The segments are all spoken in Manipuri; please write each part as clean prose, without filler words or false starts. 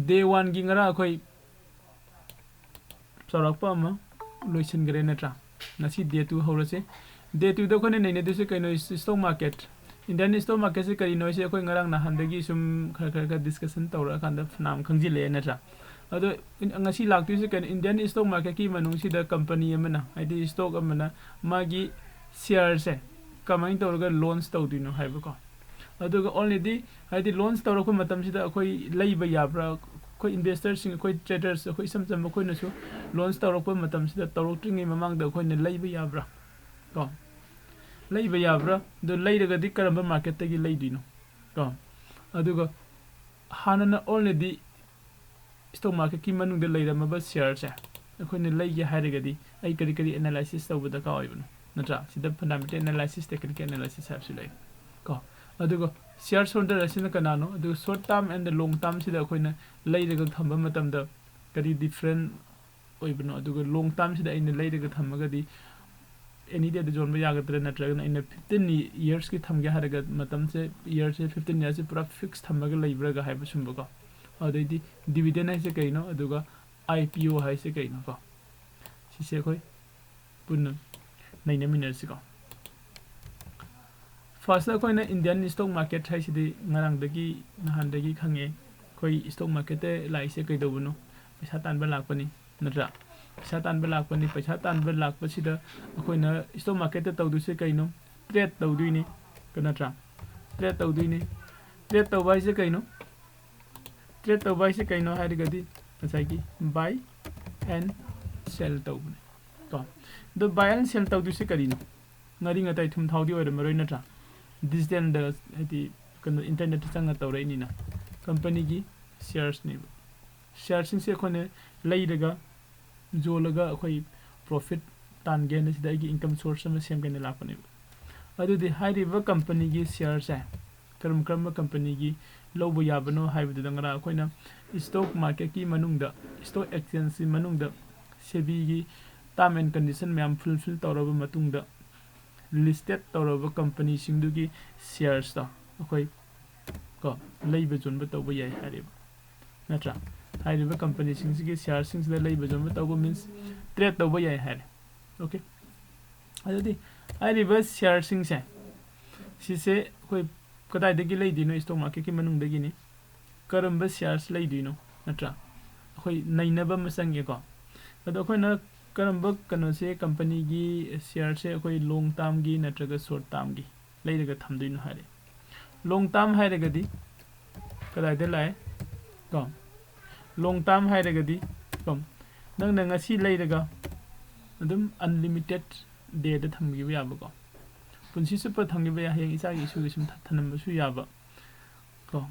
day 1 gi ngara khoi charakpa ma loisin gre natra ngasi day 2 horase day 2 da khone nei ne du se kaino stock market Indian stock market se kari noi se khoi ngarang na handagi sum khar discussion tawra kan da nam khangji le natra ado ngasi laktu se kan Indian stock market ki manung si da company amana id stock amana magi share se kamai tawra launch tawdino haiba ko ado only di id launch tawra ko matam si da khoi leiba yabra khoi investors sing khoi traders khoi sam khoi na su launch tawra ko matam si da tawrok tringi mamang da khoi ne leiba yabra ko leiba yabra do leidaga di karamba market tagi leidino ko aduga hanana only di stock market ki manung de leira maba share sa akhoi ne leige hairaga di ai kari analysis tawbada ka oibno natra sida fundamental analysis technical analysis habsu lai ko aduga share holder asina kanano aduga short term and the long term sida akhoi na leiraga thamba matam da kari different oibno aduga long term sida ina leiraga thamaga di any day the zone ba yagadra natraga in 15 years ki thamge haraga matam se year se 15 years se pura fix thamaga leibra ga haiba sumba ko adai dividend hai se kaino aduga IPO hai se kaino ko si se khoi punna naina minute si ko first la khoi na Indian stock market hai si di ngarang dagi nahan dagi khange khoi stock market te lai se kai dobuno paisa tan ba lakpani natra paisa tan ba lakpani paisa tan ba lakpa si da khoi na stock market te tawdu se kaino trade tawdu ni kanatra trade tawdu ni trade tawbai se kaino trade tawbai se kaino hairigadi asai buy and sell tawbne ko the buy and sell tawdu se karino ngari ngatai thum thaudi oira maroi natra digital da ati kan internet changa tawrai ni na company gi shares ni shares se khone leidaga jolaga khoi profit tan gain se da gi income source ma sem kan la pane adu di high river company gi shares hai karam company gi lobo yabano haibu dangara khoina stock market ki manungda stock exchange manungda sebi gi term and condition myam fulfill tawraba matungda listed tawraba company singdu gi shares ta khoi ko leiba jonba tawba yai hariba natra hariba company sing gi shares sing da leiba jonba tawba means trade tawba yai hari okay adudi hariba shares sing se si se khoi kadai dagi leidino stock market ki manung dagi ni karamba shares leidino natra khoi nainaba masange ko ado khoi na karamba kano se company gi share se khoi long term gi natraga short term gi leidaga thamduino hare long term hairaga di kadai de lai ko long term hairaga di kom nang na ngasi leidaga adum unlimited day da thamgi ba yaba ko punsi super thangi ba heng isa gi su sum thanam su yaba ko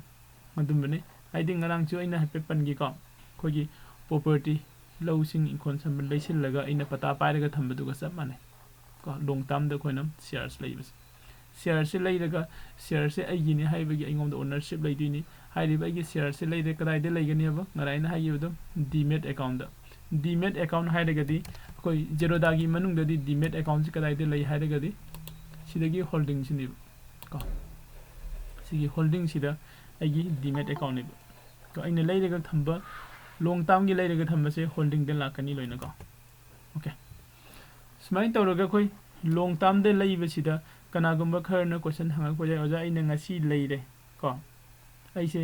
madum bane I think ngarang chu ina happy pan gi ko khoi gi property low sing incon sam leisil laga ina pata pai daga thambadu ga sap mane ko long term da khoinam shares leibas shares se leidaga shares se ai gi ni haiba gi ingom da ownership leidini hairi ba gi shares se leide kadai de leigani ba ngarai na hayi do Demate account da Demate account hairaga di khoi Zerodha gi manung da di Demate account se kadai de lei hairaga di sidagi holding sini ko sigi holding sida agi Demate account ni ko aina leiraga thamba long term gi leiraga thamba se holding de lakani loina ko okay smai tawraga khoi long term de leiba sida kana gumba kharna question hanga ko jai oja ina ngasi leire ko aise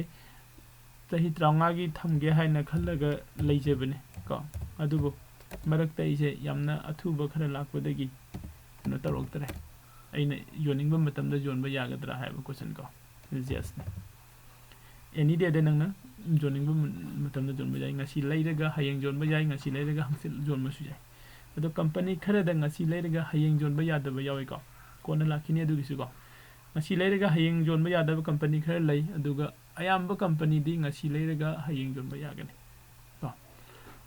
tahi traunga gi thamge haina khallaga leijebane ko adugo marakta ise yamna athuba khara lakpodagi no tarok aina yoning ba matam da jon ba yagadra haiba question ko yes any day de nangna joning ba matam da jon ba jai ngasi leiraga hayeng jon ba jai ngasi leiraga hamsil jon ma su jai ado company khara da ngasi leiraga hayeng jon ba yada ba yawi ko kona lakini adu gisu ko ngasi leiraga hayeng jon ba yada ba company khara lei aduga ayamba company di ngasi leiraga hayeng jon ba yagani ko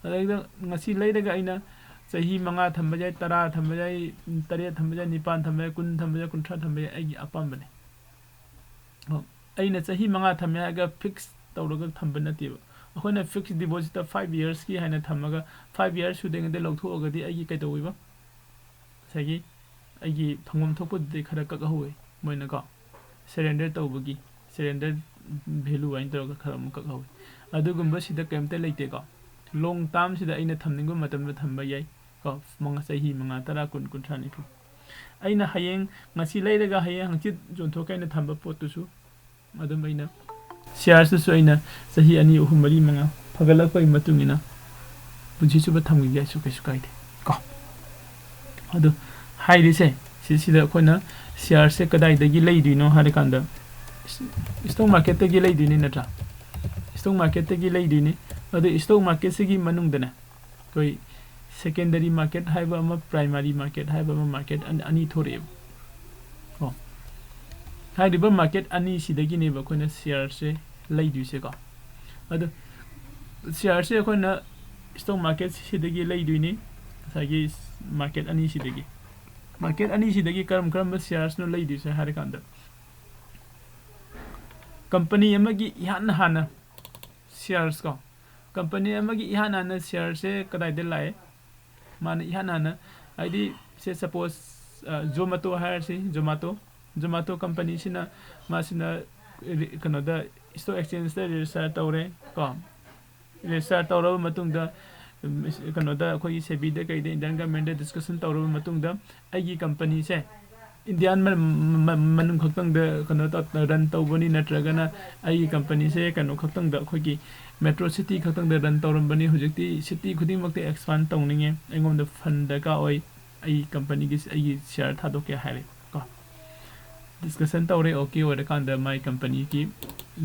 adai ngasi leiraga aina sahi manga thamba jai 10 thamba jai 8 thamba jai 9 thamba jai 10 thamba jai 13 thamba jai ai apam bane ho aina sahi manga thamya ga fix tawraga thamba natiba akhona fixed deposit 5 years ki haina thamaga 5 years shooting de logthoga di ai kai tawiba sagi ai phangom thokpu de khara ka howe moina ko surrender tawbagi surrender value ain tawga khara mu ka howe ꯑꯗꯨꯒꯨꯝꯕ ꯁꯤꯗ ꯀꯩꯝꯇ ꯂꯩꯇꯦꯀꯣ ꯂꯣꯡ ꯇꯥꯝ ꯁꯤꯗ ꯑꯩꯅ ꯊꯝꯅꯤꯡꯕ ꯃꯇꯝꯗ ꯊꯝꯕ ꯌꯥꯏ ꯀꯣ ꯆꯍꯤ 5 10 20 30 ꯅꯤꯐꯨ ꯑꯩꯅ ꯍꯌꯦꯡ ꯉꯁꯤ ꯂꯩꯔꯒ ꯍꯌꯦꯡ ꯍꯪꯆꯤꯠ ꯌꯣꯟꯊꯣꯛꯀꯦ ꯑꯩꯅ ꯊꯝꯕ ꯄꯣꯠꯇꯨꯁꯨ ꯑꯗꯨꯝ ꯑꯩꯅ ꯁꯤꯌꯥꯔꯁꯇꯨꯁꯨ ꯑꯩꯅ ꯆꯍꯤ 2 3 4 5 ꯐꯒꯠꯂꯛꯄꯒꯤ ꯃꯇꯨꯡ ꯏꯟꯅ ꯄꯨꯟꯁꯤ ꯆꯨꯞꯄ ꯊꯝꯒꯦ ꯍꯥꯏꯁꯨ ꯀꯩꯁꯨ ꯀꯥꯏꯗꯦ ꯀꯣ ꯑꯗꯨ ꯍꯥꯏꯔꯤꯁꯦ ꯁꯤꯗ ꯑꯩꯈꯣꯏꯅ ꯁꯤꯌꯥꯔꯁꯦ ꯀꯗꯥꯏꯗꯒꯤ ꯂꯩꯗꯣꯏꯅꯣ ꯍꯥꯏꯔꯀꯥꯟꯗ ꯁ꯭ꯇꯣꯛ ꯃꯥꯔꯀꯦꯠꯇꯒꯤ ꯂꯩꯗꯣꯏꯅꯤ ꯅꯠꯇ꯭ꯔꯥ ꯁ꯭ꯇꯣꯛ ꯃꯥꯔꯀꯦꯠꯇꯒꯤ ꯂꯩꯗꯣꯏꯅꯤ ꯑꯗꯨ ꯁ꯭ꯇꯣꯛ ꯃꯥꯔꯀꯦꯠꯁꯤꯒꯤ ꯃꯅꯨꯡꯗꯅꯦ ꯑꯩꯈꯣꯏ ꯁꯦꯀꯦꯟꯗꯔꯤ ꯃꯥꯔꯀꯦꯠ ꯍꯥꯏꯕ ꯑꯃ ꯄ꯭ꯔꯥꯏꯃꯥꯔꯤ ꯃꯥꯔꯀꯦꯠ ꯍꯥꯏꯕ ꯑꯃ ꯃꯥꯔꯀꯦꯠ ꯑꯅꯤ ꯊꯣꯛꯔꯛꯑꯦꯕ ꯀꯣ ꯍꯥꯏꯔꯤꯕ ꯃꯥꯔꯀꯦꯠ ꯑꯅꯤꯁꯤꯗꯒꯤꯅꯦꯕ ꯑꯩꯈꯣꯏꯅ ꯁꯤꯌꯥꯔꯁꯦ ꯂꯩꯗꯣꯏꯁꯦꯀꯣ ꯑꯗꯨ ꯁꯤꯌꯥꯔꯁꯦ ꯑꯩꯈꯣꯏꯅ ꯁ꯭ꯇꯣꯛ ꯃꯥꯔꯀꯦꯠꯁꯤꯗꯒꯤ ꯂꯩꯗꯣꯏꯅꯤ ꯉꯁꯥꯏꯒꯤ ꯃꯥꯔꯀꯦꯠ ꯑꯅꯤꯁꯤꯗꯒꯤ ꯃꯥꯔꯀꯦꯠ ꯑꯅꯤꯁꯤꯗꯒꯤ ꯀꯔꯝꯕ ꯁꯤꯌꯥꯔꯁꯅꯣ ꯂꯩꯗꯣꯏꯁꯦ ꯍꯥꯏꯔꯀꯥꯟꯗ ꯀꯝꯄꯅꯤ ꯑꯃꯒꯤ ꯏꯍꯥꯟ ꯍꯥꯟꯅ ꯁꯤꯌꯥꯔꯁ ꯀꯣ ꯀꯝꯄꯅꯤ ꯑꯃꯒꯤ ꯏꯍꯥꯟ ꯍꯥꯟꯅ ꯁꯤꯌꯥꯔꯁꯦ ꯀꯗꯥꯏꯗ ꯂꯥꯛꯑꯦ ꯃꯥꯅ ꯏꯍꯥꯟ ꯍꯥꯟꯅ ꯍꯥꯏꯗꯤ ꯁꯦ ꯁꯄꯣꯁ ꯖꯣꯃꯥꯇꯣ ꯍꯥꯏꯔꯁꯤ ꯖꯣꯃꯥꯇꯣ ꯀꯝꯄꯅꯤꯁꯤꯅ ꯃꯥꯁꯤꯅ ꯀꯩꯅꯣꯗ ꯁ꯭ꯇꯣꯛ ꯑꯦꯛꯁꯆꯦꯟꯖꯇ ꯔꯦꯖꯤꯁꯇꯔ ꯇꯧꯔꯦ ꯀꯣ ꯔꯦꯖꯤꯁꯇꯔ ꯇꯧꯔꯕ ꯃꯇꯨꯡꯗ ꯀꯩꯅꯣꯗ ꯑꯩꯈꯣꯏꯒꯤ ꯁꯦꯕꯤꯗ ꯀꯩꯗ ꯏꯟꯗꯤꯌꯟ ꯒꯚꯔꯟꯃꯦꯟꯇ ꯗꯤꯁꯀꯁꯟ ꯇꯧꯔꯕ ꯃꯇꯨꯡꯗ ꯑꯩꯒꯤ ꯀꯝꯄꯅꯤꯁꯦ ꯏꯟꯗꯤꯌꯥꯟ ꯃꯅꯨꯡ ꯈꯛꯇꯪꯗ ꯀꯩꯅꯣ ꯔꯟ ꯇꯧꯕꯅꯤ ꯅꯠꯇ꯭ꯔꯒꯅ ꯑꯩꯒꯤ ꯀꯝꯄꯅꯤꯁꯦ ꯀꯩꯅꯣ ꯈꯛꯇꯪꯗ ꯑꯩꯈꯣꯏꯒꯤ ꯃꯦꯇ꯭ꯔꯣ ꯁꯤꯇꯤ ꯈꯛꯇꯪꯗ ꯔꯟ ꯇꯧꯔꯝꯕꯅꯤ ꯍꯧꯖꯤꯛꯇꯤ ꯁꯤꯇꯤ ꯈꯨꯗꯤꯡꯃꯛꯇ ꯑꯦꯛꯁꯄꯥꯟ ꯇꯧꯅꯤꯡꯉꯦ ꯑꯩꯉꯣꯟꯗ ꯐꯟ ꯗꯔꯀꯥꯔ ꯑꯣꯏ ꯑꯩ ꯀꯝꯄꯅꯤꯒꯤ ꯑꯩꯒꯤ ꯁꯤꯌꯥꯔ ꯊꯥꯗꯣꯛꯀꯦ ꯍꯥꯏꯔꯦ ꯀꯣ ꯗꯤꯁꯀꯁꯟ ꯇꯧꯔꯦ ꯑꯣꯀꯦ ꯑꯣꯏꯔꯀꯥꯟꯗ ꯃꯥꯏ ꯀꯝꯄꯅꯤꯒꯤ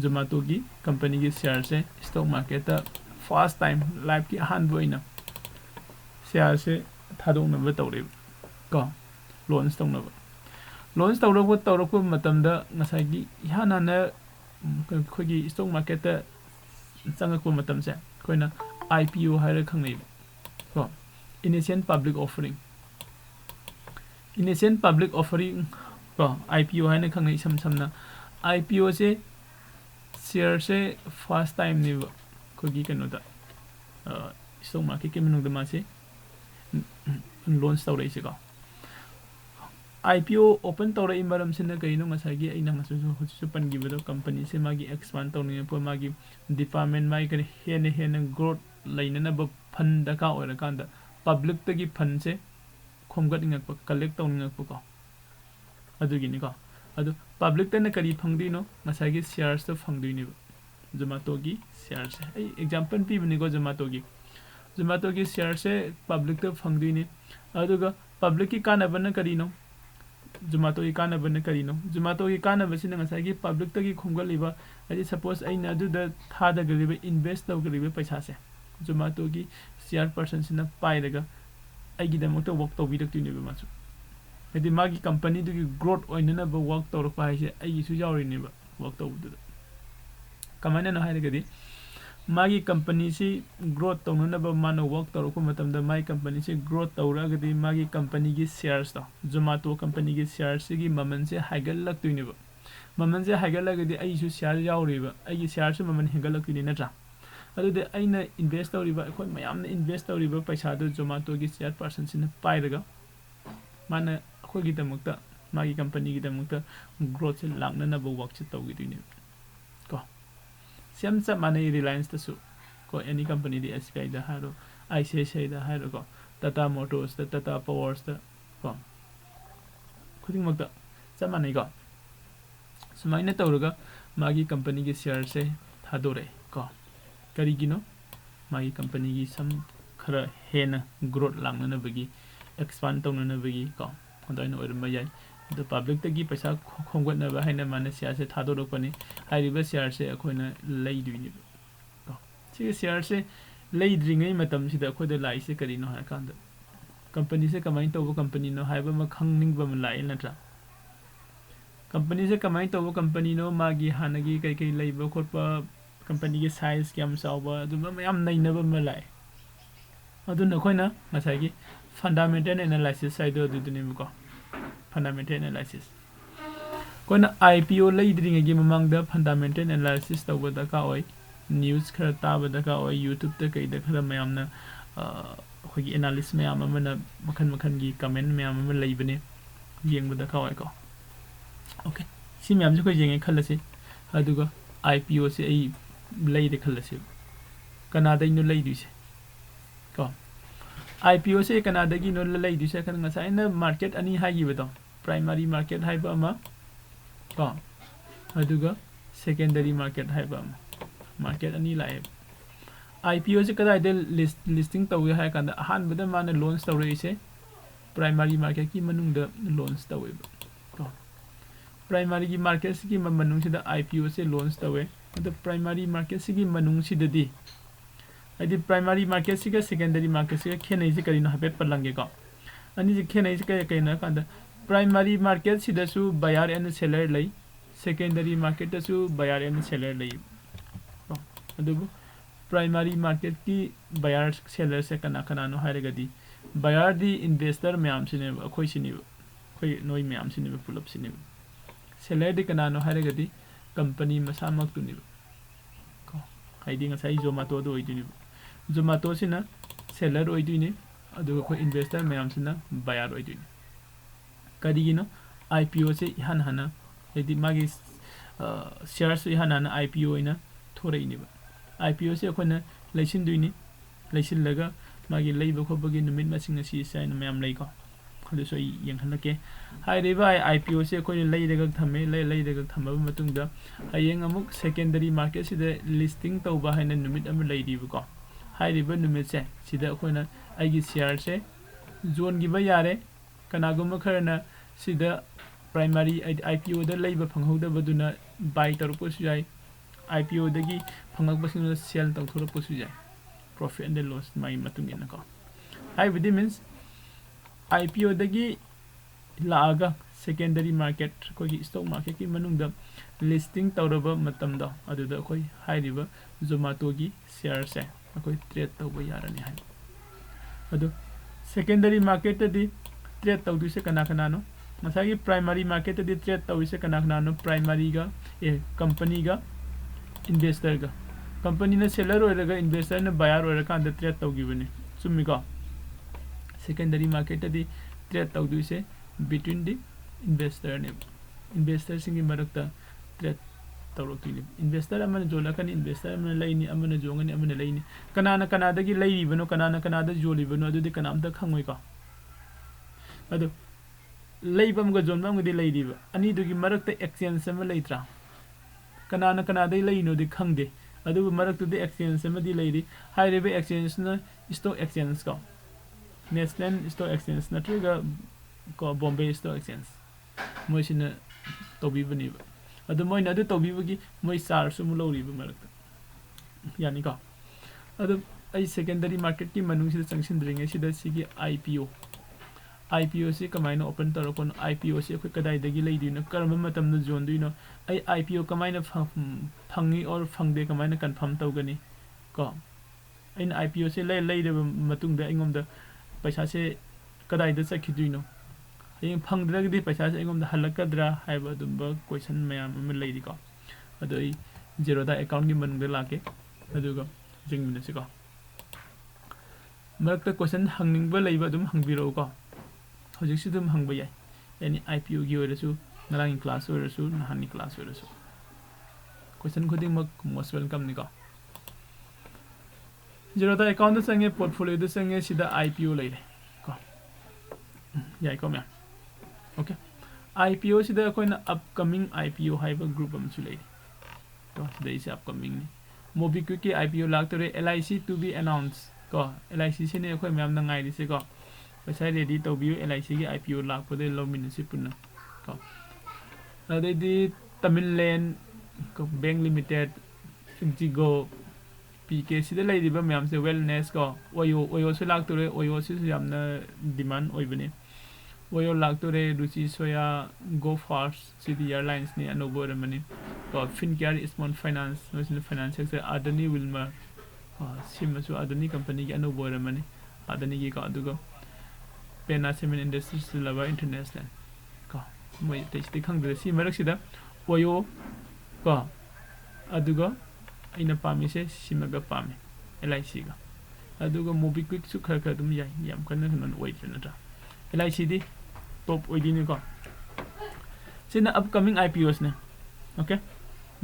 ꯖꯣꯃꯥꯇꯣꯒꯤ ꯀꯝꯄꯅꯤꯒꯤ ꯁꯤꯌꯥꯔꯁꯦ ꯁ꯭ꯇꯣꯛ ꯃꯥꯔꯀꯦꯠꯇ ꯐꯥꯔꯁ ꯇꯥꯏꯝ ꯂꯥꯏꯐꯀꯤ ꯑꯍꯥꯟꯕ ꯑꯣꯏꯅ ꯁꯤꯌꯥꯔꯁꯦ ꯊꯥꯗꯣꯛꯅꯕ ꯇꯧꯔꯦꯕ ꯀꯣ ꯂꯣꯟꯁ ꯇꯧꯔꯛꯄ ꯃꯇꯝꯗ ꯉꯁꯥꯏꯒꯤ ꯏꯍꯥꯟ ꯍꯥꯟꯅ ꯑꯩꯈꯣꯏꯒꯤ ꯁ꯭ꯇꯣꯛ ꯃꯥꯔꯀꯦꯠꯇ ꯆꯪꯉꯛꯄ ꯃꯇꯝꯁꯦ ꯑꯩꯈꯣꯏꯅ IPO ꯍꯥꯏꯔ ꯈꯪꯅꯩꯕ ꯀꯣ ꯏꯅꯤꯁꯤꯌꯦꯜ ꯄꯕ꯭ꯂꯤꯛ ꯑꯣꯐꯔꯤꯡ ꯀꯣ IPO ꯍꯥꯏꯅ ꯈꯪꯅꯩ ꯏꯁꯝ ꯁꯝꯅ IPOꯁꯦ ꯁꯤꯌꯥꯔꯁꯦ ꯐꯥꯔꯁ ꯇꯥꯏꯝꯅꯦꯕ ꯑꯩꯈꯣꯏꯒꯤ ꯀꯩꯅꯣꯗ ꯁ꯭ꯇꯣꯛ ꯃꯥꯔꯀꯦꯠꯀꯤ ꯃꯅꯨꯡꯗ ꯃꯥꯁꯦ ꯂꯣꯟꯁ ꯇꯧꯔꯛꯏꯁꯦꯀꯣ IPO ꯑꯣꯄꯟ ꯇꯧꯔꯛꯏ ꯃꯔꯝꯁꯤꯅ ꯀꯩꯅꯣ ꯉꯁꯥꯏꯒꯤ ꯑꯩꯅ ꯍꯧꯖꯤꯛꯁꯨ ꯄꯟꯈꯤꯕꯗꯣ ꯀꯝꯄꯅꯤꯁꯦ ꯃꯥꯒꯤ ꯑꯦꯛꯁꯄꯥꯟ ꯇꯧꯅꯤꯡꯉꯛꯄ ꯃꯥꯒꯤ ꯗꯤꯄꯥꯔꯠꯃꯦꯟ ꯃꯥꯒꯤ ꯀꯔꯤ ꯍꯦꯟꯅ ꯒ꯭ꯔꯣꯠ ꯂꯩꯅꯅꯕ ꯐꯟ ꯗꯔꯀꯥꯔ ꯑꯣꯏꯔꯀꯥꯟꯗ ꯄꯕ꯭ꯂꯤꯛꯇꯒꯤ ꯐꯟꯁꯦ ꯈꯣꯝꯒꯠꯅꯤꯡꯉꯛꯄ ꯀꯂꯦꯛ ꯇꯧꯅꯤꯡꯉꯛꯄꯀꯣ ꯑꯗꯨꯒꯤꯅꯤꯀꯣ ꯑꯗꯨ ꯄꯕ꯭ꯂꯤꯛꯇꯅ ꯀꯔꯤ ꯐꯪꯗꯣꯏꯅꯣ ꯉꯁꯥꯏꯒꯤ ꯁꯤꯌꯥꯔꯁꯇꯣ ꯐꯪꯗꯣꯏꯅꯦꯕ ꯖꯣꯃꯥꯇꯣꯒꯤ ꯁꯤꯌꯥꯔꯁꯦ ꯑꯩ ꯑꯦꯛꯖꯥꯝꯄꯜ ꯄꯤꯕꯅꯤꯀꯣ ꯖꯣꯃꯥꯇꯣꯒꯤ ꯁꯤꯌꯥꯔꯁꯦ ꯄꯕ꯭ꯂꯤꯛꯇ ꯐꯪꯗꯣꯏꯅꯤ ꯑꯗꯨꯒ ꯄꯕ꯭ꯂꯤꯛꯀꯤ ꯀꯥꯟꯅꯕꯅ ꯀꯔꯤꯅꯣ ꯖꯣꯃꯥꯇꯣꯒꯤ ꯀꯥꯟꯅꯕꯁꯤꯅ ꯉꯁꯥꯏꯒꯤ ꯄꯕ꯭ꯂꯤꯛꯇꯒꯤ ꯈꯣꯝꯒꯠꯂꯤꯕ ꯍꯥꯏꯗꯤ ꯁꯄꯣꯁ ꯑꯩꯅ ꯑꯗꯨꯗ ꯊꯥꯗꯈ꯭ꯔꯤꯕ ꯏꯟꯚꯦꯁ ꯇꯧꯈ꯭ꯔꯤꯕ ꯄꯩꯁꯥꯁꯦ ꯖꯣꯃꯥꯇꯣꯒꯤ ꯁꯤꯌꯥꯔ ꯄꯔꯁꯟꯁꯤꯅ ꯄꯥꯏꯔꯒ ꯑꯩꯒꯤꯗꯃꯛꯇ ꯋꯥꯛ ꯇꯧꯕꯤꯔꯛꯇꯣꯏꯅꯦꯕ ꯃꯥꯁꯨ ꯍꯥꯏꯗꯤ ꯃꯥꯒꯤ ꯀꯝꯄꯅꯤꯗꯨꯒꯤ ꯒ꯭ꯔꯣꯠ ꯑꯣꯏꯅꯅꯕ ꯋꯥꯛ ꯇꯧꯔꯛꯄ ꯍꯥꯏꯁꯦ ꯑꯩꯒꯤꯁꯨ ꯌꯥꯎꯔꯤꯅꯦꯕ ꯋꯥꯛ ꯇꯧꯕꯗꯨꯗ ꯀꯃꯥꯏꯅꯅೋ ꯍꯥꯏꯔꯒꯗꯤ ꯃꯥꯒꯤ ꯀꯝꯄꯅꯤꯁꯤ ꯒ꯭ꯔꯣꯠ ꯇꯧꯅꯅꯕ ꯃꯥꯅ ꯋꯥꯛ ꯇꯧꯔꯛꯄ ꯃꯇꯝꯗ ꯃꯥꯒꯤ ꯀꯝꯄꯅꯤꯁꯤ ꯒ꯭ꯔꯣꯠ ꯇꯧꯔꯛꯑꯒꯗꯤ ꯃꯥꯒꯤ ꯀꯝꯄꯅꯤꯒꯤ ꯁꯤꯌꯥꯔꯁꯇꯣ ꯖꯣꯃꯥꯇꯣ ꯀꯝꯄꯅꯤꯒꯤ ꯁꯤꯌꯥꯔꯁꯤꯒꯤ ꯃꯃꯜꯁꯦ ꯍꯥꯏꯒꯠꯂꯛꯇꯣꯏꯅꯦꯕ ꯃꯃꯜꯁꯦ ꯍꯥꯏꯒꯠꯂꯒꯗꯤ ꯑꯩꯁꯨ ꯁꯤꯌꯥꯔ ꯌꯥꯎꯔꯤꯕ ꯑꯩꯒꯤ ꯁꯤꯌꯥꯔꯁꯨ ꯃꯃꯜ ꯍꯦꯟꯒꯠꯂꯛꯇꯣꯏꯅꯤ ꯅꯠꯇ꯭ꯔꯥ ꯑꯗꯨꯗꯤ ꯑꯩꯅ ꯏꯟꯚꯦꯁ ꯇꯧꯔꯤꯕ ꯑꯩꯈꯣꯏ ꯃꯌꯥꯝꯅ ꯏꯟꯚꯦꯁ ꯇꯧꯔꯤꯕ ꯄꯩꯁꯥꯗꯨ ꯖꯣꯃꯥꯇꯣꯒꯤ ꯁꯤꯌꯥꯔ ꯄꯔꯁꯟꯁꯤꯅ ꯄꯥꯏꯔꯒ ꯃꯥꯅ ꯑꯩꯈꯣꯏꯒꯤꯗꯃꯛꯇ ꯃꯥꯒꯤ ꯀꯝꯄꯅꯤꯒꯤꯗꯃꯛꯇ ꯒ꯭ꯔꯣꯠꯁꯦ ꯂꯥꯛꯅꯅꯕ ꯋꯥꯛꯁꯦ ꯇꯧꯈꯤꯗꯣꯏꯅꯦꯕ ꯀꯣ ꯁꯦꯝ ꯆꯞ ꯃꯥꯟꯅꯩ ꯔꯤꯂꯥꯌꯟꯁꯇꯁꯨ ꯀꯣ ꯑꯦꯅꯤ ꯀꯝꯄꯅꯤꯗꯤ SBIꯗ ꯍꯥꯏꯔꯣ ICICIꯗ ꯍꯥꯏꯔꯣ ꯀꯣ ꯇꯥꯇꯥ ꯃꯣꯇꯣꯔꯁꯇ ꯇꯥꯇꯥ ꯄꯥꯋꯔꯁꯇ ꯀꯣ ꯈꯨꯗꯤꯡꯃꯛꯇ ꯆꯞ ꯃꯥꯟꯅꯩꯀꯣ ꯁꯨꯃꯥꯏꯅ ꯇꯧꯔꯒ ꯃꯥꯒꯤ ꯀꯝꯄꯅꯤꯒꯤ ꯁꯤꯌꯥꯔꯁꯦ ꯊꯥꯗꯣꯔꯛꯑꯦ ꯀꯣ ꯀꯔꯤꯒꯤꯅꯣ ꯃꯥꯒꯤ ꯀꯝꯄꯅꯤꯒꯤ ꯁꯝ ꯈꯔ ꯍꯦꯟꯅ ꯒ꯭ꯔꯣꯠ ꯂꯥꯛꯅꯅꯕꯒꯤ ꯑꯦꯛꯁꯄꯥꯟ ꯇꯧꯅꯅꯕꯒꯤ ꯀꯣ ꯑꯗꯨꯃꯥꯏꯅ ꯑꯣꯏꯔꯝꯕ ꯌꯥꯏ ꯑꯗꯣ ꯄꯕ꯭ꯂꯤꯛꯇꯒꯤ ꯄꯩꯁꯥ ꯈꯣꯝꯒꯠꯅꯕ ꯍꯥꯏꯅ ꯃꯥꯅ ꯁꯤꯌꯥꯔꯁꯦ ꯊꯥꯗꯣꯔꯛꯄꯅꯤ ꯍꯥꯏꯔꯤꯕ ꯁꯤꯌꯥꯔꯁꯦ ꯑꯩꯈꯣꯏꯅ ꯂꯩꯗꯣꯏꯅꯦꯕ ꯀꯣ ꯁꯤꯒꯤ ꯁꯤꯌꯥꯔꯁꯦ ꯂꯩꯗ꯭ꯔꯤꯉꯩ ꯃꯇꯝꯁꯤꯗ ꯑꯩꯈꯣꯏꯗ ꯂꯥꯛꯏꯁꯦ ꯀꯔꯤꯅꯣ ꯍꯥꯏꯔꯀꯥꯟꯗ ꯀꯝꯄꯅꯤꯁꯦ ꯀꯃꯥꯏꯅ ꯇꯧꯕ ꯀꯝꯄꯅꯤꯅꯣ ꯍꯥꯏꯕ ꯑꯃ ꯈꯪꯅꯤꯡꯕ ꯑꯃ ꯂꯥꯛꯑꯦ ꯅꯠꯇ꯭ꯔꯥ ꯀꯝꯄꯅꯤꯁꯦ ꯀꯃꯥꯏꯅ ꯇꯧꯕ ꯀꯝꯄꯅꯤꯅꯣ ꯃꯥꯒꯤ ꯍꯥꯟꯅꯒꯤ ꯀꯩꯀꯩ ꯂꯩꯕ ꯈꯣꯠꯄ ꯀꯝꯄꯅꯤꯒꯤ ꯁꯥꯏꯖ ꯀꯌꯥꯝ ꯆꯥꯎꯕ ꯑꯗꯨꯝꯕ ꯃꯌꯥꯝ ꯅꯩꯅꯕ ꯑꯃ ꯂꯥꯛꯑꯦ ꯑꯗꯨꯅ ꯑꯩꯈꯣꯏꯅ ꯉꯁꯥꯏꯒꯤ ꯐꯟꯗꯥꯃꯦꯟꯇꯦꯜ ꯑꯦꯅꯥꯂꯥꯏꯁꯤꯁ ꯍꯥꯏꯗꯣ ꯑꯗꯨꯗꯨꯅꯦꯕꯀꯣ ꯐꯟꯗꯥꯃꯦꯟꯇꯦꯜ ꯑꯦꯅꯥꯂꯥꯏꯁꯤꯁ ꯑꯩꯈꯣꯏꯅ IPO ꯂꯩꯗ꯭ꯔꯤꯉꯩꯒꯤ ꯃꯃꯥꯡꯗ ꯐꯟꯗꯥꯃꯦꯟꯇꯦꯜ ꯑꯦꯅꯥꯂꯥꯏꯁꯤꯁ ꯇꯧꯕ ꯗꯔꯀꯥꯔ ꯑꯣꯏ ꯅ꯭ꯌꯨꯁ ꯈꯔ ꯇꯥꯕ ꯗꯔꯀꯥꯔ ꯑꯣꯏ ꯌꯨꯇ꯭ꯌꯨꯕꯇ ꯀꯩꯗ ꯈꯔ ꯃꯌꯥꯝꯅ ꯑꯩꯈꯣꯏꯒꯤ ꯑꯦꯅꯥꯂꯤꯁ ꯃꯌꯥꯝ ꯑꯃꯅ ꯃꯈꯜꯒꯤ ꯀꯃꯦꯟ ꯃꯌꯥꯝ ꯑꯃ ꯂꯩꯕꯅꯦ ꯌꯦꯡꯕ ꯗꯔꯀꯥꯔ ꯑꯣꯏꯀꯣ ꯁꯤ ꯃꯌꯥꯝꯁꯦ ꯑꯩꯈꯣꯏ ꯌꯦꯡꯉꯦ ꯈꯜꯂꯁꯤ ꯑꯗꯨꯒ IPOꯁꯦ ꯑꯩ ꯂꯩꯔꯦ ꯈꯜꯂꯁꯤ ꯀꯅꯥꯗꯩꯅꯣ ꯂꯩꯗꯣꯏꯁꯦ ꯀꯣ IPO ꯁꯦ ꯀꯅꯥꯗꯒꯤꯅꯣ ꯂꯩꯗꯣꯏꯁꯦ ꯈꯟ ꯉꯁꯥꯏꯅ ꯃꯥꯔꯀꯦꯠ ꯑꯅꯤ ꯍꯥꯏꯈꯤꯕꯗꯣ ꯄ꯭ꯔꯥꯏꯃꯥꯔꯤ ꯃꯥꯔꯀꯦꯠ ꯍꯥꯏꯕ ꯑꯃ ꯀꯣ ꯑꯗꯨꯒ ꯁꯦꯀꯦꯟꯗꯔꯤ ꯃꯥꯔꯀꯦꯠ ꯍꯥꯏꯕ ꯑꯃ ꯃꯥꯔꯀꯦꯠ ꯑꯅꯤ ꯂꯥꯛꯑꯦ IPO ꯁꯦ ꯀꯗꯥꯏꯗ ꯂꯤꯁꯇꯤꯡ ꯇꯧꯒꯦ ꯍꯥꯏ ꯀꯥꯟꯗ ꯑꯍꯥꯟꯕꯗ ꯃꯥꯅ ꯂꯣꯟꯆ ꯇꯧꯔꯛꯏꯁꯦ ꯄ꯭ꯔꯥꯏꯃꯥꯔꯤ ꯃꯥꯔꯀꯦꯠꯀꯤ ꯃꯅꯨꯡꯗ ꯂꯣꯟꯆ ꯇꯧꯋꯦꯕ ꯀꯣ ꯄ꯭ꯔꯥꯏꯃꯥꯔꯤꯒꯤ ꯃꯥꯔꯀꯦꯠꯁꯤꯒꯤ ꯃꯅꯨꯡꯁꯤꯗ IPO ꯁꯦ ꯂꯣꯟꯆ ꯇꯧꯋꯦ ꯑꯗꯣ ꯄ꯭ꯔꯥꯏꯃꯥꯔꯤ ꯃꯥꯔꯀꯦꯠꯁꯤꯒꯤ ꯃꯅꯨꯡꯁꯤꯗꯗꯤ ꯍꯥꯏꯗꯤ ꯄ꯭ꯔꯥꯏꯃꯥꯔꯤ ꯃꯥꯔꯀꯦꯠꯁꯤꯒ ꯁꯦꯀꯦꯟꯗꯔꯤ ꯃꯥꯔꯀꯦꯠꯁꯤꯒ ꯈꯦꯠꯅꯩꯁꯦ ꯀꯔꯤꯅꯣ ꯍꯥꯏꯐꯦꯠ ꯄꯜꯂꯝꯒꯦꯀꯣ ꯑꯅꯤꯁꯤ ꯈꯦꯠꯅꯩꯁꯦ ꯀꯩꯅꯣ ꯍꯥꯏ ꯀꯥꯟꯗ ꯄ꯭ꯔꯥꯏꯃꯥꯔꯤ ꯃꯥꯔꯀꯦꯠꯁꯤꯗꯁꯨ ꯕꯥꯌꯔ ꯑꯦꯟड ꯁꯦꯂꯔ ꯂꯩ ꯁꯦꯀꯦꯟꯗꯔꯤ ꯃꯥꯔꯀꯦꯠꯇꯁꯨ ꯕꯥꯌꯔ ꯑꯦꯟड ꯁꯦꯂꯔ ꯂꯩ ꯀꯣ ꯑꯗꯨꯕꯨ ꯄ꯭ꯔꯥꯏꯃꯥꯔꯤ ꯃꯥꯔꯀꯦꯠꯀꯤ ꯕꯥꯌꯔ ꯁꯦꯂꯔꯁꯦ ꯀꯅꯥ ꯀꯅꯥꯅꯣ ꯍꯥꯏꯔꯒꯗꯤ ꯕꯥꯌꯔꯗꯤ ꯏꯟꯚꯦꯁꯇꯔ ꯃꯌꯥꯝꯁꯤꯅꯦꯕ ꯑꯩꯈꯣꯏꯁꯤꯅꯦꯕ ꯑꯩꯈꯣꯏ ꯅꯣꯏ ꯃꯌꯥꯝꯁꯤꯅꯦꯕ ꯄꯨꯂꯞꯁꯤꯅꯦꯕ ꯁꯦꯂꯔꯗꯤ ꯀꯅꯥꯅꯣ ꯍꯥꯏꯔꯒꯗꯤ ꯀꯝꯄꯅꯤ ꯃꯁꯥꯃꯛꯇꯨꯅꯦꯕ ꯀꯣ ꯍꯥꯏꯗꯤ ꯉꯁꯥꯏ ꯖꯣꯃꯥꯇꯣꯗ ꯑꯣꯏꯗꯣꯏꯅꯦꯕ ꯖꯣꯃꯥꯇꯣꯁꯤꯅ ꯁꯦꯂꯔ ꯑꯣꯏꯗꯣꯏꯅꯤ ꯑꯗꯨꯒ ꯑꯩꯈꯣꯏ ꯏꯟꯚꯦꯁꯇꯔ ꯃꯌꯥꯝꯁꯤꯅ ꯕꯥꯌꯔ ꯑꯣꯏꯗꯣꯏꯅꯤ ꯀꯔꯤꯒꯤꯅꯣ IPO ꯁꯦ इहान हाना यदि मागी शेयर्स इहान हाना IPO ओइना थोरैनिबा IPO से अखोना लैसिन दुइनी लैसिन लगा मागी लैब खोबगी नुमित मसिंग असि साइन मयाम लैको हदुसो यंगहनके हाइरेबा IPO से अखोनि लैरगा थमे लैरगा थमबा मतुंगदा हयेंग अमुक सेकेंडरी मार्केट सिदा लिस्टिंग तौबा हाइना नुमित अम लैरिबको हाइरेबा नुमित से सिदा अखोना आइगी शेयर से जोन गिबा यारे कनागुम खरना सिदा प्राइमरी IPO दा लैबा फंगहौदबदुना बाय तौरपसु जाय IPO दगी फंगकबसिना सेल तौथोरपसु जाय प्रॉफिट एंड लॉस माई मतुंगिना को हाइबदि मीन्स IPO दगी लागा सेकेंडरी मार्केट कोगी स्टॉक मार्केट की मनुंगदा लिस्टिंग तौरबा मतमदा अदुदा कोई हाइरिबा जोमाटो की शेयर से कोई ट्रेड तौबा यारनी हाइ अदु सेकेंडरी मार्केट दी ट्रेड तौदुसे कना कनानो मसागी प्राइमरी मार्केट दी ट्रेड तौइसे कना कनानो प्राइमरी गा कंपनी गा इन्वेस्टर गा कंपनी ने सेलर होरगा इन्वेस्टर ने बायर होरका अंद ट्रेड तौगिबने चुम्मिको सेकेंडरी मार्केट दी ट्रेड तौदुसे बिटवीन दी इन्वेस्टर ने इन्वेस्टर सिंगी मरकता ट्रेड तौरक्तिनि इन्वेस्टर अमन जोलकनि इन्वेस्टर अमन लैनि अमन जोंगनि अमन लैनि कनाना कनादगी लैरिबनो कनाना कनादा जोलिबनो अदुदि कनामता खंगोइको अदु लैबमगा जोनबमगदि लैरिबा अनिदुगी मरकता एक्सचेंज अमा लैत्रा कनाना कनादै लैनोदि खंदे अदुबु मरकतुदि एक्सचेंज अमदि लैरि हाइरेबे एक्सचेंज न स्टॉक एक्सचेंज को नेशनल स्टॉक एक्सचेंज नत्रगा को बॉम्बे स्टॉक एक्सचेंज मोइसिना तौबिबनिबा अदु मोइना अदु तौबिबगी मोइ चार्ज सु लौरिबा मरकता यानी को अदु आई सेकेंडरी मार्केट की मनुंगसिदा चंगसिनद्रिङै सिदा सिगी IPO से कमाइना ओपन तौरकोन IPO से अखोइ कदाइदगी लैदिनो करम मतमना जोनदुइनो आई IPO कमाइना फंगी और फंगदे कमाइना कंफर्म तौगनी को इन IPO से लैरब मतुंगदा इंगोमदा पैसा से कदाइदा चखिदुइनो हयें फंगद्रगदि पैसा से इंगोमदा हलकद्रा हाइबा दुंबा क्वेश्चन मयाम अमा लैरिको अदो आई जेरोदा अकाउंट की मनुंगदा लाके अदुगा जिंगमिनसिको मरकता क्वेश्चन हंगनिंगबा लैबा दुम हंगबिरोको हजिकसु दुम हंगबा याय यानी IPO की ओरसु नरांगी क्लास ओरसु नहानी क्लास ओरसु क्वेश्चन खुदिंगमक मोस्ट वेलकम निको जेरोदा अकाउंट संगे पोर्टफोलियो द संगे सिदा IPO लैरे को याय को म्या ओके IPO सिदा कोइना अपकमिंग IPO हाइबा ग्रुप अमसु लैरे तो सिदा इसे अपकमिंग नि मोबिक्विक की IPO लाक्तरे LIC टू बी अनाउंस को LIC से ने अखोइ म्याम नंगाइ दिसे को पैसा रेडी तौबियो LIC की IPO लाखपदे लौमिनसि पुन्ना को अदेदि तमिललैंड को बैंक लिमिटेड जिगो PK सिदा लैरिबा म्याम से वेलनेस को ओयो से लाक्तरे ओयो से यामना डिमांड ओइबने ओयो लाक्तरे रुचि सोया गो फास्ट सिटी एयरलाइंस ने अनोबो रमनी को फिनकेयर स्मॉल फाइनेंस मसिन फाइनेंस सेक्टर आदनी विल्मर सिमसु आदनी कंपनी की अनोबो रमनी आदनी की को अदुगो पेना सेमेंट इंडस्ट्रीज लबा इंटरनेशनल को मोय तेस्ति खंगदे सि मरकसिदा ओयो को अदुगो अइना पामिसे सिमगा पामे LIC गा अदुगो मोबिक्विक सु खर खर दुम याय याम कन्न नन ओइद्र नत्रा LIC दी टॉप ओइदिनि को सिना अपकमिंग IPOs ने ओके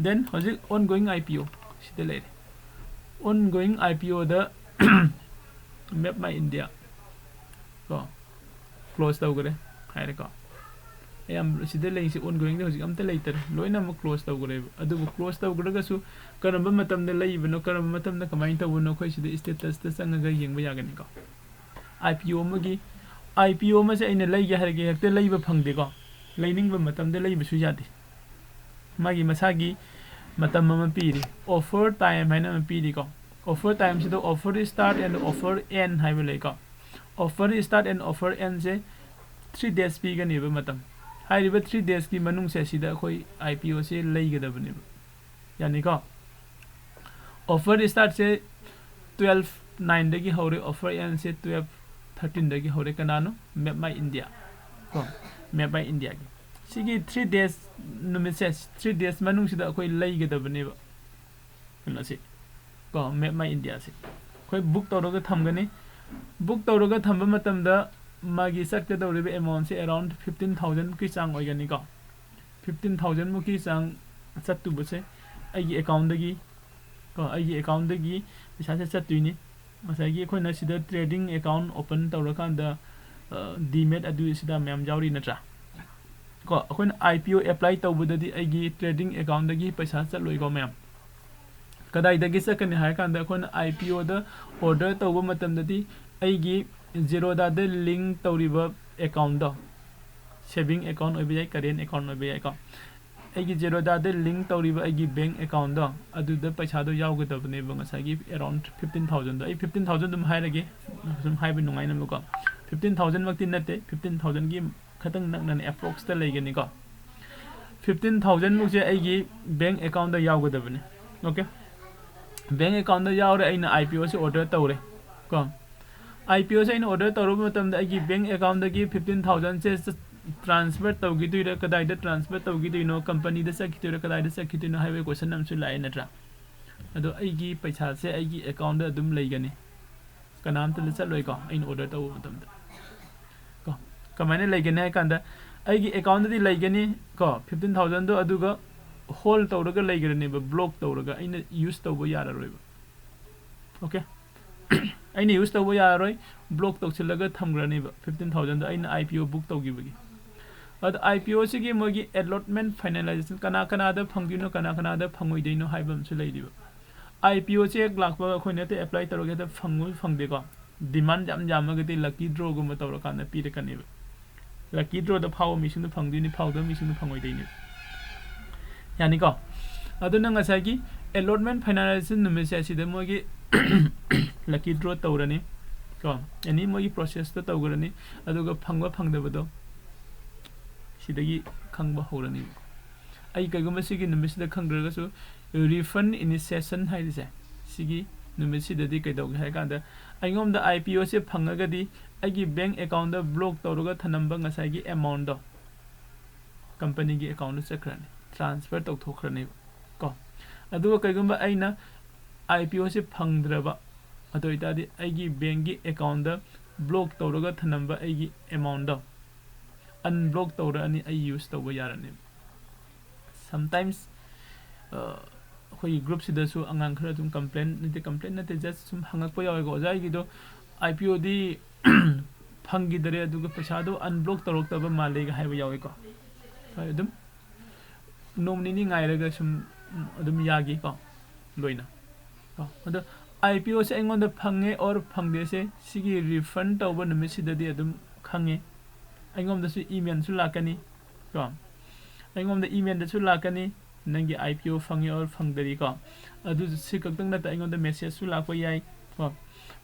देन हजि ऑनगोइंग IPO सिदा लेरे ongoing IPO da map my India ko close tawgare haire ko ayam sida lay si ongoing da hojik amta later loina mo close tawgare adu close tawgare su karamba matam da lay bano karamba matam da kamai tawno khoi sida status ta sangaga yengba yagani ko IPO magi IPO ma se ina lay ge harge hekte lay ba phangde ko layning ba matam da lay ba su yadi magi masagi matam ma piri offer time haina ma piri ko offer time sida offer start and offer end haiba lay ko offer start and offer end se 3 days pi ga ne ba matam hairiba 3 days ki manung se sida khoi IPO se lay ga da bane yani ko offer start se 12 9 dagi hore offer end se 12 13 dagi hore kanano map my India ko map by India ki sigi 3 days numit se 3 days manung sida khoi lay ga da bane ba kana se ko map my India se khoi book tawraga thamgani book tawraga thamba matam da magi sat ka dawribe amount se around 15000 ki chang oigani ko 15000 mu ki chang sat tu bose ai account dagi ko ai account dagi pisa se sat tuini masagi khoi na sida trading account open tawrakan da Demate adu sida mem jawri natra ko khoi na IPO apply tawbudadi ai gi trading account dagi pisa chat loi ko mem kadai dagi sakani hai kan da khoi na IPO da order tawba matam dadi ai gi Zerodha de link tawriba account da saving account obi current account obi ko ai gi Zerodha de link tawriba ai gi bank account da adu da paisa do yaw ga tabne ba ngasa gi around 15000 da ai 15000 dum hai lagi sum hai bi nungai nam ko 15000 makti nate 15000 gi khatang nak nan approx ta lei gani ko 15000 mu je ai gi bank account da yaw ga tabne okay bank account da yaw re ai na IPO se order tawre ko IPO se in order tawru matam da ai bank account da gi 15000 se transfer tawgi tu ira kadai da transfer tawgi tu no company da sakhi tu ira kadai da sakhi tu no highway question nam su lai natra ado ai gi paisa se ai gi account da dum lei gani kanam ta lisa loi ko in order taw matam da ko kamane lei gani kan da ai gi account da lei gani ko 15000 do adu ga hold tawraga lei gani ba block tawraga aina use tawbo yara roi ba okay aina use tawbo yara roi block tawchilaga thamgrani ba 15000 da aina IPO book tawgi bagi ad IPO se gi mogi allotment finalization kana kana da phangdino kana kana da phangoi deino haibam su lei diba IPO che lakba khoine te apply taroge da phangoi phangde ko demand jam jam ga te lucky draw go ma tawra kana pi de kani lucky draw da phaw mi sing da phangdini phaw da mi sing da phangoi deini yani ko aduna nga sa gi allotment finalization nume se si da mogi lucky draw tawrani ko ani mogi process to tawgrani aduga phangba phangdabado sidagi khangba horani ai kaguma sigi numis da khangdraga su refund initiation haidise sigi numis sidadi kaidog hai kanda aingom da IPO se phangaga di agi bank account da block tawruga thanamba ngasai gi amount do company gi account da chakrani transfer tawthokhrani ko aduga kaguma aina IPO se phangdraba adoita di aigi bank gi account da block tawruga thanamba aigi amount do unblock tawra ani I use tawba yarani sometimes khoi group sida su angang khara tum complaint na te just sum hangak po yaw go jai gi do IPO di phangi dare aduga paisa do unblock tawrok taba male ga haiba yaw ko adum nomni ni ngai raga sum adum yagi ko loina ko ado IPO se engon da phange or phangde se sigi refund tawba nami sida di adum khange aingom da su email su lakani ko aingom da email da su lakani nangi IPO phangi or phangdari ko adu si kaktang na ta aingom da message su lakwa yai ko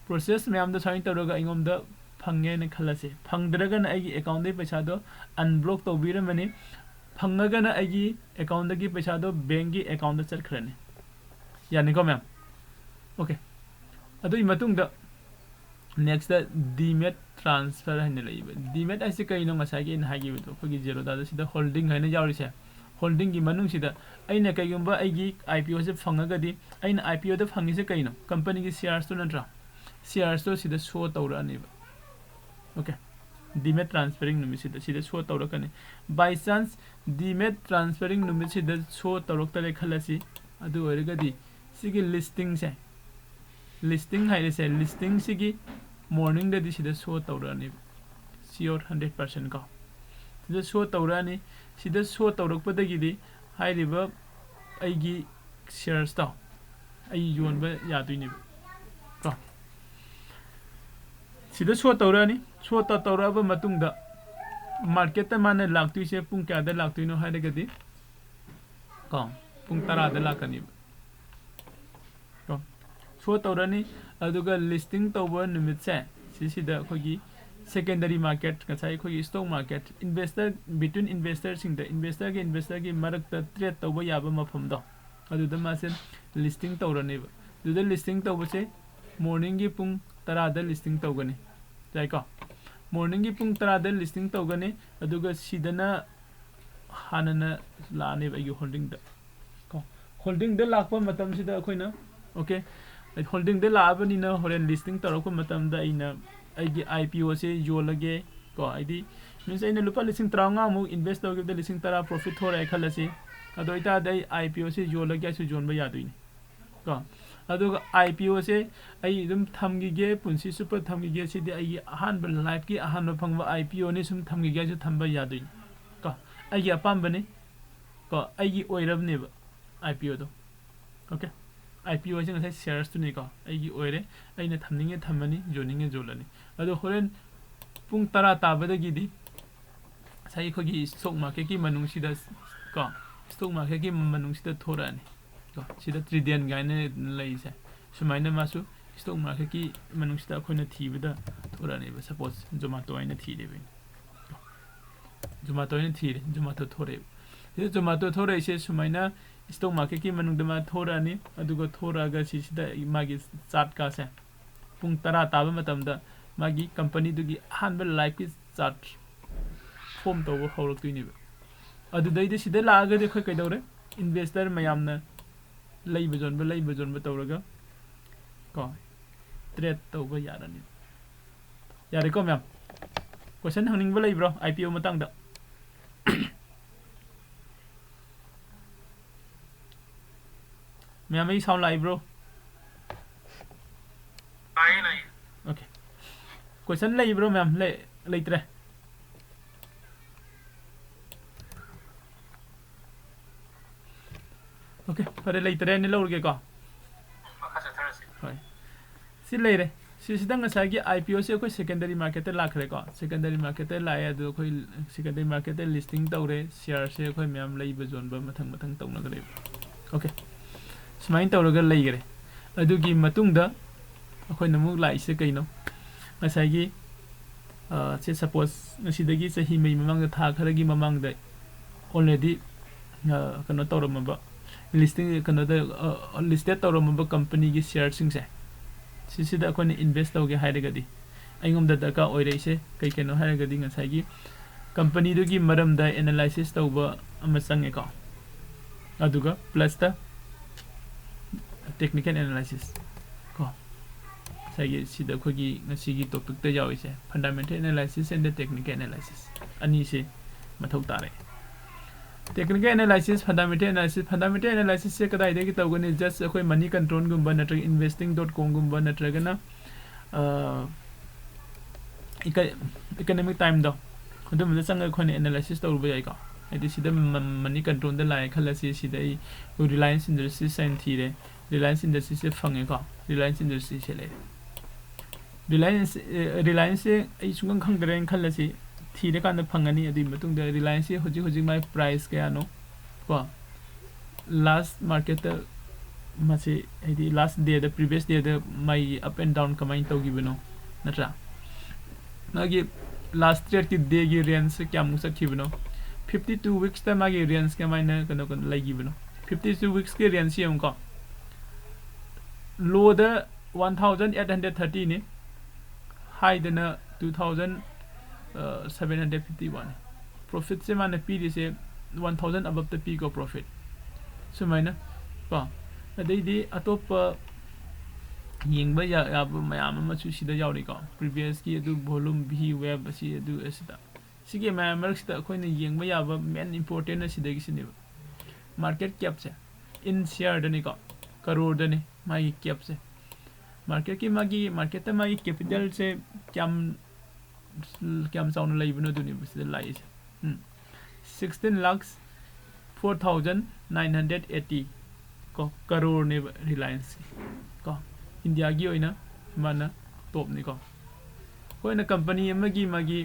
process myam da sign tawraga aingom da phange na khalase phangdraga na agi account dai paisa do unblock tawbira mani phangaga na agi account da gi paisa do bank gi account da charkhrani yani ko myam okay adu imatung da next the Demate transfer haine laiba Demate ai se kai no ngasa gi na hagi bido khogi Zerodha da sida holding haine jawri se holding gi manung sida aina kai gumba ai gi IPO se phangaga di aina IPO da phangi se kai no company gi shares to natra shares to sida show tawra ani ba okay Demate transferring numi sida show tawra kani by chance Demate transferring numi sida show tawrok tare khalasi adu oirga di sigi listing se listing haise listing sigi morning da disida show tawrani sure 100% ko sida show tawrani sida show tawrakpadagi di hairiba aigi shares ta ai yonba yaduini ko sida show tawrani show ta tawraba matungda market ta mana laktuise pung kya da laktuino hairagadi ko pung 10 da lakani ko show tawrani aduga listing tawba numit se sida khogi secondary market kasai khogi stock market investor between investors in the investor gi marak ta trade tawba yaba mafam do adu da masen listing tawrani ba du da listing tawba se morning gi pung 10 da listing tawgani jai ko morning gi pung 10 da listing tawgani aduga sidana hanana lani ba yu holding da ko holding da lakpa matam sida khoina okay holding da laabani na horen listing tarakpa matam da ina aigi IPO se yolage ko aidi means aina lupa listing 30 mu invest tawge da listing 10 profit thore khalase ado ita dai IPO se yolage su jonba yaduini ko ado IPO se ai dum thamgi ge punsi super thamgi ge se di ai ahan ba life ki ahan ba phangba IPO ne sum thamgi ge su thamba yaduini ko ai apam bane ko ai oirab ne ba IPO do okay IPO jeng sai shares tu ni ko ai gi oire ai na thamninge thamani joninge jolani ado horen pung 10 tabada gi di sai ko gi stock market ki manung sida ko stock market ki manung sida thorani ko sida tridian gaine lai se sumaina masu stock market ki manung sida khoina thibada thorani ba suppose zomato aina thide be zomato aina thire zomato thore ye zomato thore se sumaina stock market ki manung dama thorani aduga thoraga sida magi chart ka se pung 10 taba matam da magi company dugi hanba life ki chart form to hawrak tuini ba adu dai de sida laaga de khoi kai dore investor mayamna leiba jon ba tawraga ko trade to ba yarani yare ko ma'am question hangning ba lei bro IPO matang da ma'am ai sound live bro Lai. okay question lei bro ma'am lei tre okay pare lei tre ni lawr ge ko Makasa Thursday. hoi si lei re si sidang sa gi IPO se ko secondary market la khre ko secondary market la ya do ko secondary market listing tawre share se ko ma'am lei ba zone ba mathang tawna gre okay sumain tawraga lei gre adugi matungda akhoi namu lai se kaino asagi se suppose nasidagi sahi mai mamang da tha kharagi mamang da already kano tawramaba listing kano da listed tawramaba company gi share sing se sida akhoi invest tawge hairagadi aingom da ka oire se kai keno hairagadi ngasagi company dugi maram da analysis tawba ama sange ko aduga plus da technical analysis ko sai sida khogi ngasigi topic ta yawi se fundamental analysis and the technical analysis ani se mathau tare technical analysis fundamental analysis se kadai de ki tawgani just khoi money control gumba natra investing.com gumba natra gana economic time do khudum da sang khoi analysis tawba yai ko adi sida money control da lai khalasi sida reliance industries and thire Reliance Industries se fange ko Reliance Industries se le Reliance se ai sungang khang dren khalasi thire kan da phangani adi matung da Reliance se hoji mai price kaya no ko last market mase adi last day the previous day the my up and down kamai to gibeno natra nagi last year ki day gi range kya mu sakhibeno 52 weeks ta magi range kamai na kano lai gibeno 52 weeks ke range yam ko low the 1830 ne high the 2751 profit se man p se 1000 above the peak of profit so maina pa adai di atop yingba ya mayam ma chu sida yauri ko previous ki adu volume b web si adu asida sige mayam sida khoi ne yingba ya ba main important asida gi sine market cap se in share dani ko crore dani mai cap se market ki magi market ta magi capital se kyam chauna laibno duni bus lai 16 lakhs 4980 ko crore ne reliance ko india gi oina mana top ni ko koina company magi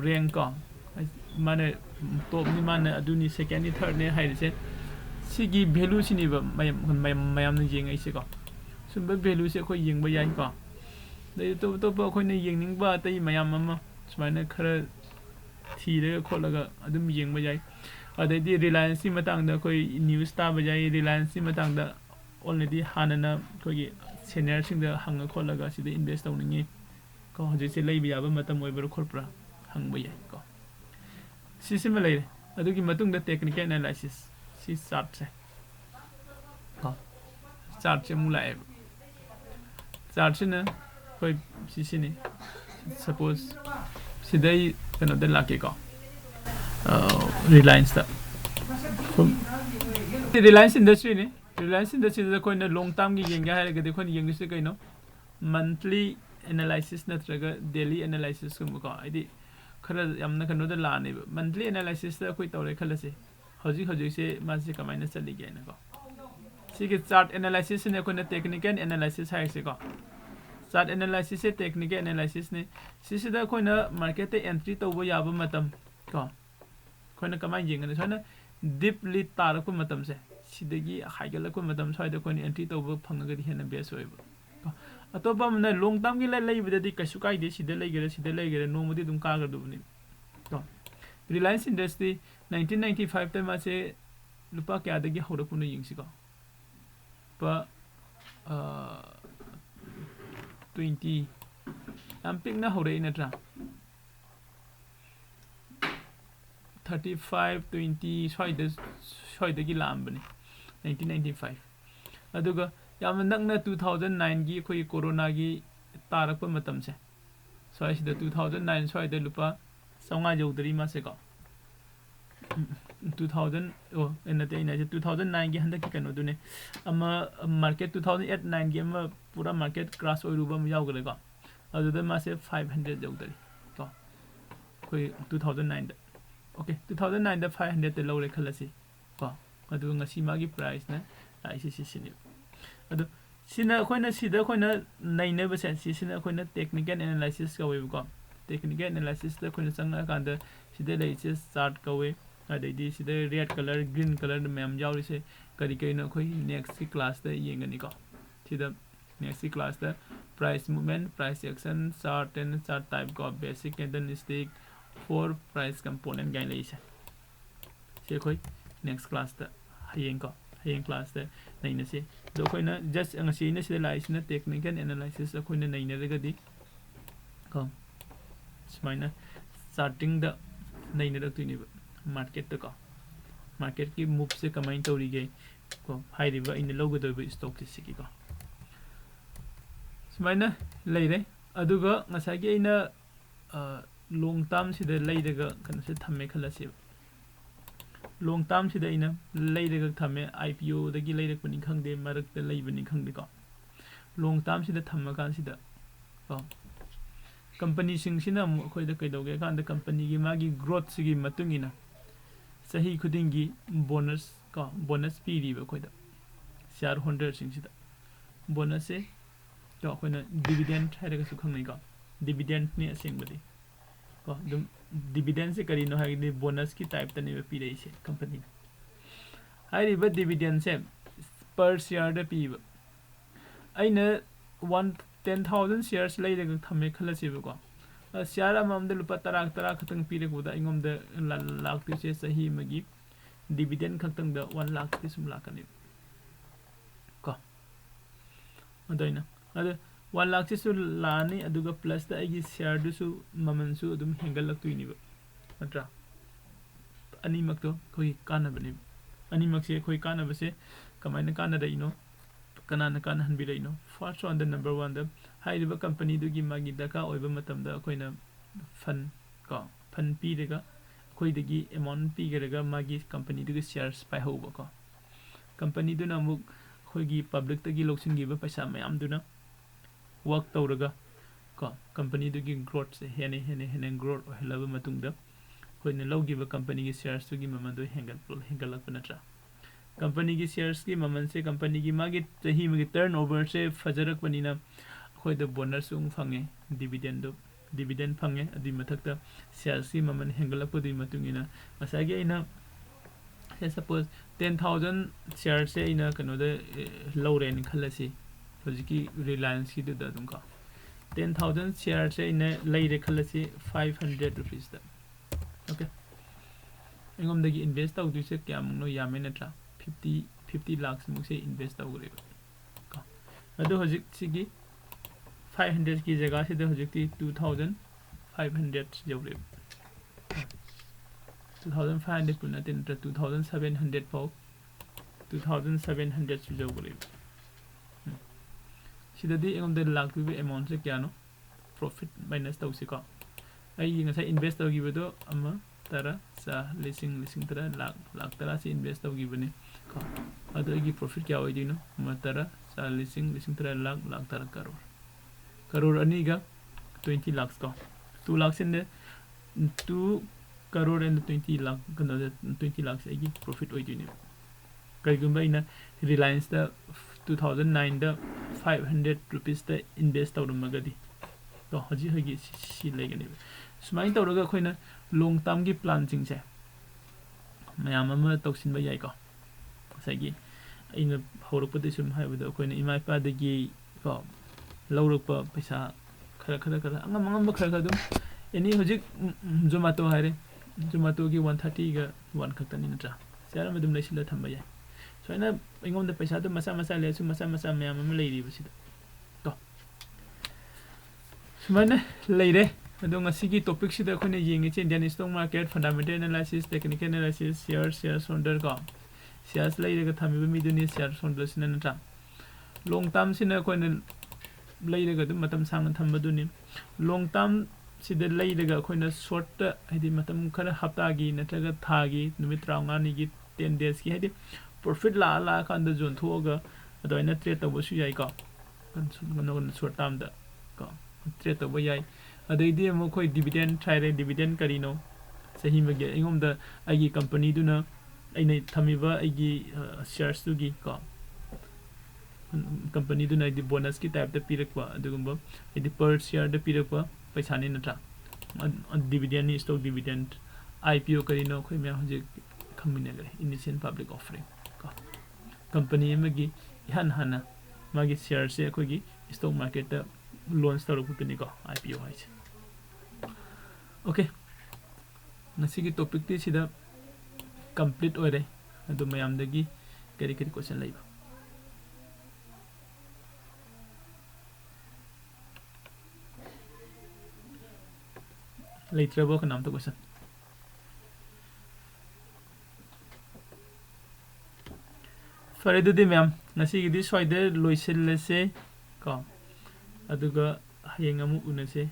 rank ko mana top ni mana aduni second ni third ne hai se sigi value sini ba mayam ni jeng ai se ko sumba value se ko yeng ba yai ko dai to ba ko ne yeng ning ba tai mayam ama smaina khara thire kholaga adum yeng ba yai adai reliance matang da koi news ta ba yai reliance matang da already hanana koi senior sing da hang kholaga sida invest tawningi ko hoje se lei biya ba matam oi ber khorpra hang ba yai ko sisima lei adu ki matung da technical analysis si chart se ko chart se mulai chart se na koi sisini suppose sidai kano da lake ko reliance da reliance industry ne reliance industry da koi na long term gi yenga ha ga de koi yengi se kai no monthly analysis natraga daily analysis kum ko id khara yamna kano da la ne monthly analysis da koi tawre khala se hoji se ma se kamaina chali ge na ko si ge chart analysis ne ko na technical analysis hai se ko chart analysis se technical analysis ne si da ko na market te entry to bo ya ba matam ko na kamai jing na sona deeply tar ko matam se sidagi haigala ko matam sai da ko ni entry to bo phang ga di hena base oi ba ato ba na long term gi lai ba di ka su kai de sida lai gere no modi dum ka ga du ni to reliance industry 1995 te ma se lupa kya da gi hora ko no ying si ko pa 20 amping na hore na tra 35 20 shoi da gi lam bani 1995 aduga yam nak na 2009 gi khoi corona gi tarak pa matam se so is the 2009 shoi da lupa saunga jodri ma se ko 2000 oh enate ina 2009 gi handa ki kano dune ama market 2008 9 gi ama pura market crash oi ruba yaw gale ko adu da ma se 500 jodri ko koi 2009 da okay 2009 da 500 te lore khalasi ko adu ngasi ma gi price na ICC ni adu sina khoina sida khoina naine ba sen sina khoina technical analysis ka we ko technical analysis da khoina sanga kan da sida lai se chart ka we adai sida red color green color mem jauri se kari kai na khoi next class da yengani ko sida next class da price movement price action chart and chart type ko basic candlestick for price component gain lai se khoi next class da hayeng class da naina se do khoi na just ang si na sida lai sina technical analysis khoi na naina daga di ko smaina starting da naina da tu ni market to ko market ki move se kamain tori ge ko hai riba in logo do stock se ki ko smaina leire aduga ngasa ge ina long term sida leidega kan se thamme khala se long term sida ina leidega thamme IPO dagi leidek pani khangde marak te leibani khangde ko long term sida thamma kan sida ko company sing sina khoi da kai doge kan da company gi magi growth sigi matungina sahi khudingi bonus ko bonus pi ri ba khoi da shareholder sing sida bonus se to khoi na dividend hai da su khang nei ko dividend ni asing badi ko dum dividend se kari no hai ni bonus ki type ta ne pi rei se company hai ri ba dividend se per share da pi ba aina 110,000 shares lei da thame khala se ba ko share amam da lupa tarak khatang pi re ko da ingom da lakh ti se sahi magi dividend khatang da 1 lakh ti sum lakh ani ko adaina ada 1 lakh se su lani aduga plus da agi share du su maman su adum hengal lak tuini ba atra ani mak to koi kana bani ani mak se koi kana ba se kamaina kana da ino kana kana han bi da ino first on the number 1 da hai riba company du gi magi da ka oiba matam da koina fund ko fund pi de ga koi de gi amount pi ga ga magi company du gi shares pai ho ba ko company du na muk khoi gi public ta gi loksin gi ba paisa mayam du na work tawraga ko company dugi growth se hene growth ohelaba matungda koina lawgiba company gi shares tugi maman do hengalak panatra company gi shares ki maman se company gi magi tahi magi turnover se fajarak panina khoi da bonus ung phange dividend phange adi mathakta shares ki maman hengalak padi matungina masagi ina suppose 10,000 shares se ina kano da low ren khalasi hojiki reliance ki da dum ka 10,000 shares se ina leire khalasi 500 rupees da okay engom dagi invest taw du se kyam no yame natra 50 lakhs mu se invest taw gre ka adu hojik sigi 500 ki jaga se da hojik 2500 jawre 2500 puna tin 2700 pau 2700 su jawre sidadi engom de lakh bi amount se kya no profit minus taw se ka ai ngasai invest taw gibedo ama tara sa lising tara lakh tara se invest taw gibene ka adu gi profit kya hoy dino ama tara sa lising tara lakh tara crore ani ga 20 lakhs ka 2 lakhs in the 2 crore and 20 lakh kana 20 lakhs ai gi profit hoy dino kai gumba ina reliance da 2009 da 500 rupees da invest taw magadi to haji hagi si legani sumai tawraga khoina long term gi plan jing se mayam ama toksin ba yai ko sagi ina horok pade sum hai bada khoina imai pa da gi ko lawrok pa paisa khara angam ba khara dum any hojik zomato haire zomato gi 130 ga 1 khatani natra sara madum leisila thamba yai so ina ingom da paisa dum masa le su masa mayam ama leiri basida to sumana leire ado ngasigi topic sida khone yeng che Indian stock market fundamental analysis technical analysis shares holder ka shares leire ga thami mi duni shares holder sina nata long term sina khone leire ga dum matam sang thamba duni long term sida leire ga khone short hadi matam khara hafta gi natraga tha gi numit 35 ni gi 10 days ki hadi profit la kan da jon thoga ado ina trade tabu su yai ka kan short term da ka trade tabu yai adai mo khoi dividend thaire dividend karino sahi mage engom da agi company duna aina thamiba agi shares tu gi ka company duna di bonus ki type da pirakwa adugumba edi per share da pirakwa paisa ni natra dividend ni stock dividend IPO karino khoi me hoje khamine gare initial public offering ka company magi hana magi shares se khoi gi stock market da launch tawruk putini ko IPO hai okay nasigi topic ti sida complete ore adu mayam dagi kari question laiba leitrabo ka nam to question fare dudi mayam nasigi di soide loisel se ka aduga hayeng amu unase